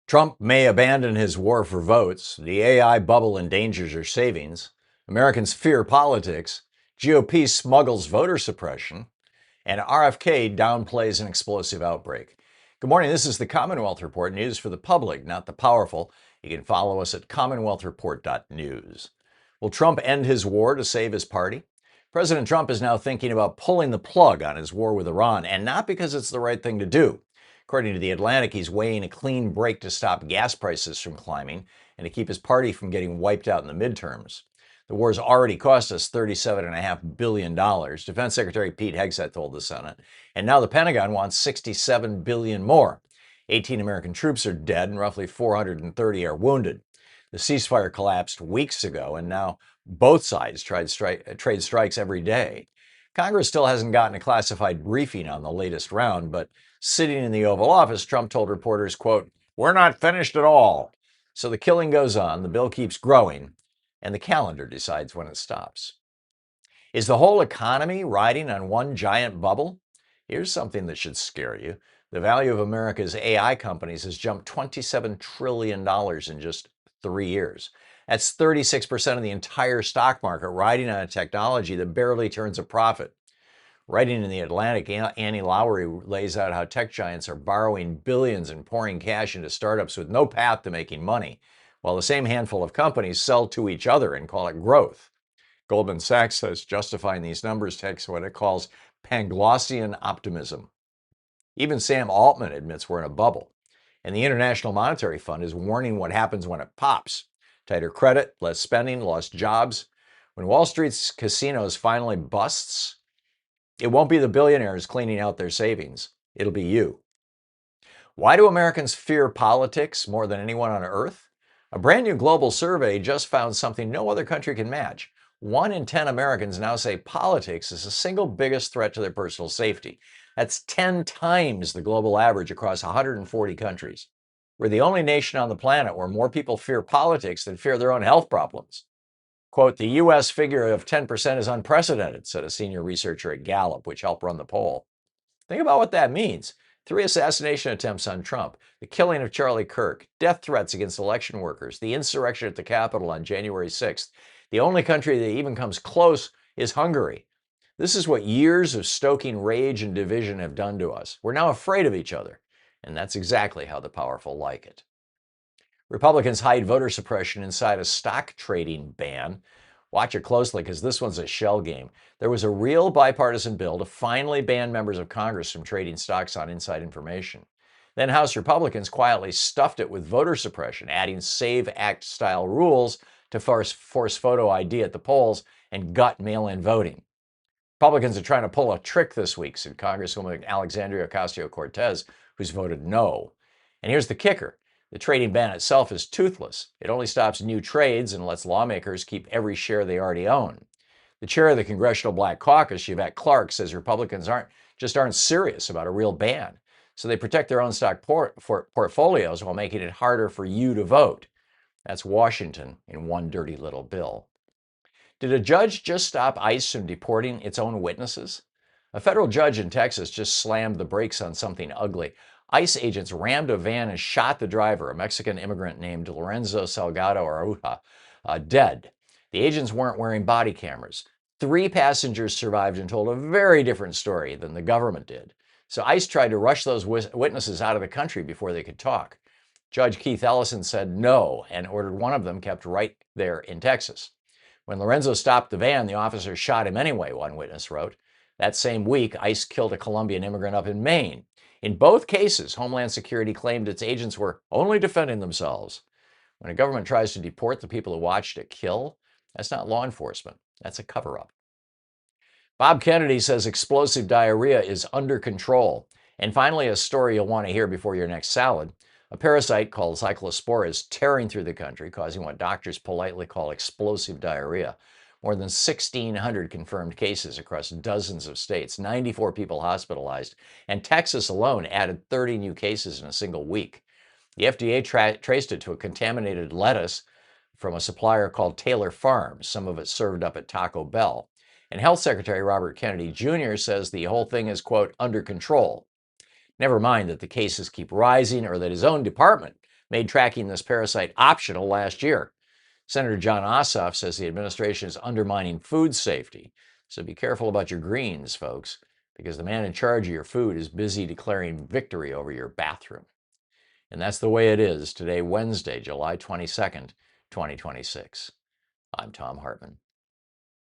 Trump may abandon his war for votes. The AI bubble endangers your savings. Americans fear politics. GOP smuggles voter suppression. And RFK downplays an explosive outbreak. Good morning. This is the Commonwealth Report, news for the public, not the powerful. You can follow us at commonwealthreport.news. Will Trump end his war to save his party? President Trump is now thinking about pulling the plug on his war with Iran, and not because it's the right thing to do. According to The Atlantic, he's weighing a clean break to stop gas prices from climbing and to keep his party from getting wiped out in the midterms. The war's already cost us $37.5 billion, Defense Secretary Pete Hegseth told the Senate. And now the Pentagon wants $67 billion more. 18 American troops are dead and roughly 430 are wounded. The ceasefire collapsed weeks ago, and now both sides trade strikes every day. Congress still hasn't gotten a classified briefing on the latest round, but sitting in the Oval Office, Trump told reporters, quote, "We're not finished at all." So the killing goes on, the bill keeps growing, and the calendar decides when it stops. Is the whole economy riding on one giant bubble? Here's something that should scare you. The value of America's AI companies has jumped $27 trillion in just 3 years. That's 36% of the entire stock market riding on a technology that barely turns a profit. Writing in The Atlantic, Annie Lowrey lays out how tech giants are borrowing billions and pouring cash into startups with no path to making money, while the same handful of companies sell to each other and call it growth. Goldman Sachs says justifying these numbers takes what it calls Panglossian optimism. Even Sam Altman admits we're in a bubble. And the International Monetary Fund is warning what happens when it pops. Tighter credit, less spending, lost jobs. When Wall Street's casinos finally busts, it won't be the billionaires cleaning out their savings. It'll be you. Why do Americans fear politics more than anyone on earth? A brand new global survey just found something no other country can match. 1 in 10 Americans now say politics is the single biggest threat to their personal safety. That's 10 times the global average across 140 countries. We're the only nation on the planet where more people fear politics than fear their own health problems. Quote, "The U.S. figure of 10% is unprecedented," said a senior researcher at Gallup, which helped run the poll. Think about what that means. 3 assassination attempts on Trump, the killing of Charlie Kirk, death threats against election workers, the insurrection at the Capitol on January 6th. The only country that even comes close is Hungary. This is what years of stoking rage and division have done to us. We're now afraid of each other, and that's exactly how the powerful like it. Republicans hide voter suppression inside a stock trading ban. Watch it closely because this one's a shell game. There was a real bipartisan bill to finally ban members of Congress from trading stocks on inside information. Then House Republicans quietly stuffed it with voter suppression, adding SAVE Act-style rules to force photo ID at the polls and gut mail-in voting. Republicans are trying to pull a trick this week, said Congresswoman Alexandria Ocasio-Cortez, who's voted no. And here's the kicker. The trading ban itself is toothless. It only stops new trades and lets lawmakers keep every share they already own. The chair of the Congressional Black Caucus, Yvette Clarke, says Republicans aren't serious about a real ban. So they protect their own stock portfolios while making it harder for you to vote. That's Washington in one dirty little bill. Did a judge just stop ICE from deporting its own witnesses? A federal judge in Texas just slammed the brakes on something ugly. ICE agents rammed a van and shot the driver, a Mexican immigrant named Lorenzo Salgado Aruja, dead. The agents weren't wearing body cameras. 3 passengers survived and told a very different story than the government did. So ICE tried to rush those witnesses out of the country before they could talk. Judge Keith Ellison said no and ordered one of them kept right there in Texas. When Lorenzo stopped the van, the officer shot him anyway, one witness wrote. That same week, ICE killed a Colombian immigrant up in Maine. In both cases, Homeland Security claimed its agents were only defending themselves. When a government tries to deport the people who watched it kill, that's not law enforcement. That's a cover-up. Bob Kennedy says explosive diarrhea is under control. And finally, a story you'll want to hear before your next salad. A parasite called Cyclospora is tearing through the country, causing what doctors politely call explosive diarrhea. More than 1,600 confirmed cases across dozens of states, 94 people hospitalized, and Texas alone added 30 new cases in a single week. The FDA traced it to a contaminated lettuce from a supplier called Taylor Farms, some of it served up at Taco Bell. And Health Secretary Robert Kennedy Jr. says the whole thing is, quote, under control. Never mind that the cases keep rising or that his own department made tracking this parasite optional last year. Senator John Ossoff says the administration is undermining food safety. So be careful about your greens, folks, because the man in charge of your food is busy declaring victory over your bathroom. And that's the way it is today, Wednesday, July 22nd, 2026. I'm Thom Hartmann.